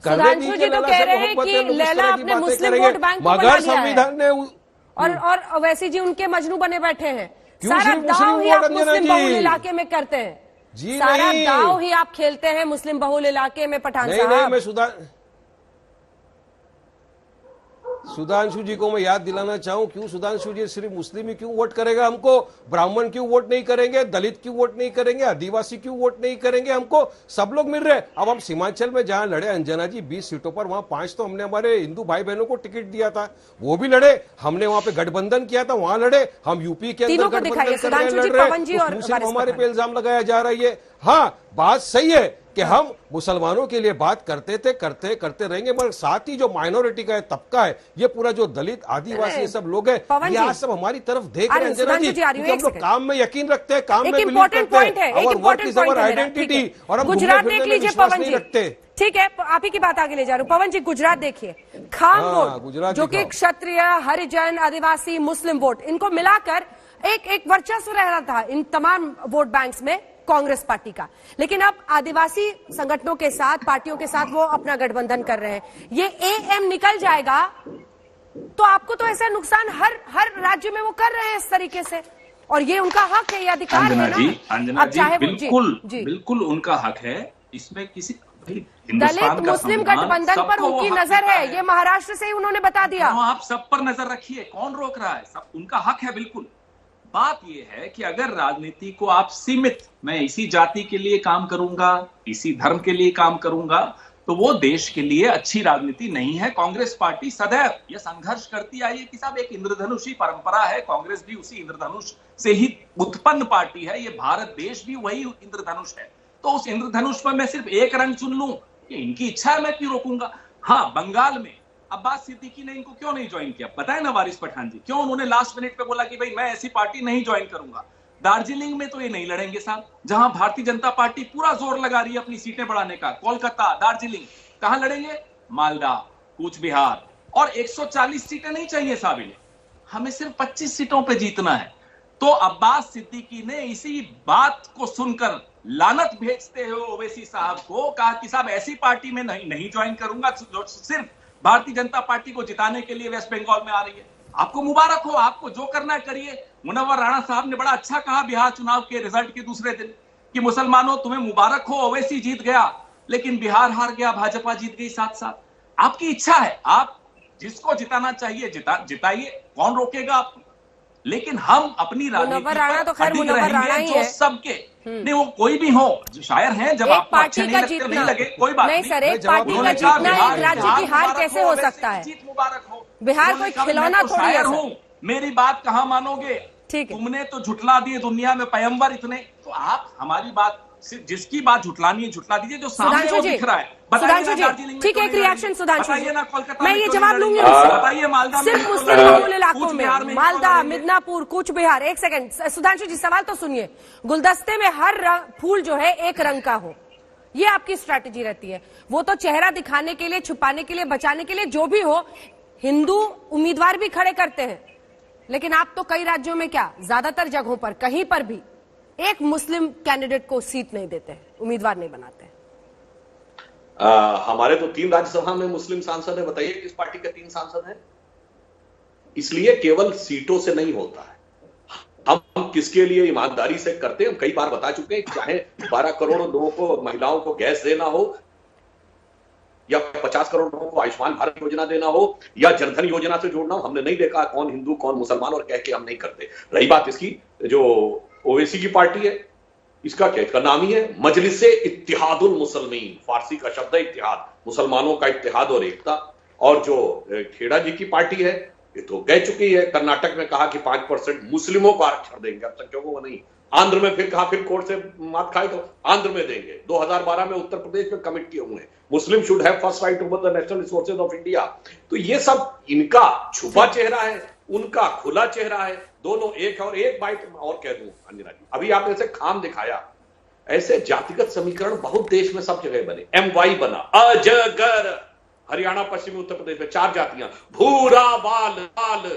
सुधांशु जी तो कह रहे हैं कि लैला अपने मुस्लिम वोट बैंक को मगर संविधान ने और वैसी जी उनके मजनू बने बैठे हैं। क्यों सारा सिर्फ दाव ही आप मुस्लिम मुस्लिम बहुल इलाके में करते हैं जी। सारा नहीं, दाव ही आप खेलते हैं मुस्लिम बहुल इलाके में पठान नहीं, साहब। नहीं, मैं सुधांशु जी को मैं याद दिलाना चाहूं, क्यों सुधांशु जी सिर्फ मुस्लिम ही क्यों वोट करेगा हमको? ब्राह्मण क्यों वोट नहीं करेंगे? दलित क्यों वोट नहीं करेंगे? आदिवासी क्यों वोट नहीं करेंगे? हमको सब लोग मिल रहे। अब हम सीमांचल में जहां लड़े अंजना जी 20 सीटों पर, वहां 5 तो हमने हमारे हिंदू भाई बहनों को टिकट दिया था, वो भी लड़े। हमने वहां पे गठबंधन किया था, वहां लड़े। हम यूपी के अंदर गठबंधन करने लड़ रहे, सिर्फ हमारे पे इल्जाम लगाया जा रहा है। हाँ, बात सही है कि हम मुसलमानों के लिए बात करते थे, करते रहेंगे, मगर साथ ही जो माइनॉरिटी का तबका है, ये पूरा जो दलित आदिवासी ये सब लोग हैं, ये आज सब हमारी तरफ देख रहे हैं अंजना जी, क्योंकि हम लोग काम में यकीन रखते हैं, काम में बिलीव करते हैं, और वर्क इज अवर आइडेंटिटी, और हम गुजरात देख लीजिए पवन जी, रखते। ठीक है, आप ही की बात आगे ले जा रहा हूं। पवन जी गुजरात देखिए, खाम वोट जो कि क्षत्रिय, हरिजन, आदिवासी, मुस्लिम वोट, इनको मिलाकर एक वर्चस्व रह रहा था इन तमाम वोट बैंक्स में कांग्रेस पार्टी का। लेकिन अब आदिवासी संगठनों के साथ, पार्टियों के साथ वो अपना गठबंधन कर रहे हैं। ये एएम निकल जाएगा तो आपको तो ऐसा नुकसान हर राज्य में वो कर रहे हैं इस तरीके से, और ये उनका हक है, ये अधिकार है ना। अंजना जी, बिल्कुल उनका हक है। इसमें किसी दलित मुस्लिम गठबंधन पर उनकी नजर है, ये महाराष्ट्र से ही उन्होंने बता दिया। आप सब पर नजर रखिए, कौन रोक रहा है? सब उनका हक है। बिल्कुल बात यह है कि अगर राजनीति को आप सीमित, मैं इसी जाति के लिए काम करूंगा, इसी धर्म के लिए काम करूंगा, तो वो देश के लिए अच्छी राजनीति नहीं है। कांग्रेस पार्टी सदैव यह संघर्ष करती आई है कि साहब एक इंद्रधनुषी परंपरा है, कांग्रेस भी उसी इंद्रधनुष से ही उत्पन्न पार्टी है, ये भारत देश भी वही इंद्रधनुष है। तो उस इंद्रधनुष पर मैं सिर्फ एक रंग चुन लूं, ये इनकी इच्छा है, मैं क्यों रोकूंगा? हाँ, बंगाल में अब्बास सिद्दीकी ने इनको क्यों नहीं ज्वाइन किया बताए ना वारिस पठान जी, क्यों उन्होंने लास्ट मिनट पे बोला कि भाई मैं ऐसी पार्टी नहीं ज्वाइन करूंगा। दार्जिलिंग में तो ये नहीं लड़ेंगे साहब, जहां भारतीय जनता पार्टी पूरा जोर लगा रही है अपनी सीटें बढ़ाने का। कोलकाता, दार्जिलिंग, कहां लड़ेंगे? मालदा, कूच बिहार, और 140 सीटें नहीं चाहिए साहब इन्हें, हमें सिर्फ 25 सीटों पर जीतना है। तो अब्बास सिद्दीकी ने इसी बात को सुनकर लानत भेजते हुए ओवैसी साहब को कहा कि साहब ऐसी पार्टी में नहीं ज्वाइन करूंगा जो सिर्फ भारतीय जनता पार्टी को जिताने के लिए वेस्ट बंगाल में आ रही है। आपको मुबारक हो, आपको जो करना है करिए। मुनव्वर राणा साहब ने बड़ा अच्छा कहा बिहार चुनाव के रिजल्ट के दूसरे दिन कि मुसलमानों तुम्हें मुबारक हो, ओवैसी जीत गया, लेकिन बिहार हार गया, भाजपा जीत गई साथ साथ। आपकी इच्छा है, आप जिसको जिताना चाहिए जिताइए, कौन रोकेगा आपको? लेकिन हम अपनी मुनव्वर राणा तो खैर मुनव्वर राणा ही है, सबके नहीं, वो कोई भी हो, जो शायर हैं, जब आपको अच्छे नहीं लगते नहीं लगे, कोई बात नहीं सर, एक पार्टी का जीतना एक राज्य की हार कैसे हो सकता है? जीत मुबारक हो, बिहार कोई खिलौना थोड़ी है। मेरी बात कहाँ मानोगे? ठीक है, तुमने तो झुटला दिए दुनिया में पैगंबर इतने, तो आप हमारी बात, जिसकी बात झुटलानी है झुटला दीजिए, जो सामने वो दिख रहा है। सुधांशु जी, ठीक है, एक रिएक्शन सुधांशु जी, मैं ये जवाब लूंगी। बताइए मालदा में, सिर्फ मुस्लिम बहुल इलाकों में, मालदा, मिदनापुर, कूच बिहार। एक सेकंड सुधांशु जी, सवाल तो सुनिए। गुलदस्ते में हर फूल जो है एक रंग का हो, ये आपकी स्ट्रैटेजी रहती है। वो तो चेहरा दिखाने के लिए, छुपाने के लिए, बचाने के लिए, जो भी हो, हिंदू उम्मीदवार भी खड़े करते हैं, लेकिन आप तो कई राज्यों में, क्या ज्यादातर जगहों पर, कहीं पर भी एक मुस्लिम कैंडिडेट को सीट नहीं देते, उम्मीदवार नहीं बनाते। हमारे तो 3 राज्यसभा में मुस्लिम सांसद है। बताइए किस पार्टी के 3 सांसद हैं? इसलिए केवल सीटों से नहीं होता है, हम किसके लिए ईमानदारी से करते हैं। हम कई बार बता चुके हैं, चाहे 12 करोड़ लोगों को, महिलाओं को गैस देना हो, या 50 करोड़ लोगों को आयुष्मान भारत योजना देना हो, या जनधन योजना से जोड़ना हो, हमने नहीं देखा कौन हिंदू कौन मुसलमान, और कह के हम नहीं करते। रही बात इसकी जो ओवैसी की पार्टी है, इसका क्या, इसका नाम ही है मजलिसे इत्तिहादुल मुसलमीन, फारसी का शब्द है इत्तिहाद, मुसलमानों का इत्तिहाद और एकता। और जो खेड़ा जी की पार्टी है, ये तो कह चुकी है, कर्नाटक में कहा कि 5% मुस्लिमों को आरक्षण देंगे, अब संख्याओं को नहीं। आंध्र में फिर कहा, फिर कोर्ट से मात खाए तो आंध्र में देंगे। 2012 में उत्तर प्रदेश में कमिट किए हुए हैं, मुस्लिम should have first right over the national resources of India. तो ये सब इनका छुपा चेहरा है, उनका खुला चेहरा है, दोनों एक है। और एक बात और कह दूं अंजना जी, अभी आपने ऐसे खाम दिखाया, ऐसे जातिगत समीकरण बहुत देश में सब जगह बने। MY बना, अजगर, हरियाणा, पश्चिमी उत्तर प्रदेश में 4 जातियां, भूरा बाल लाल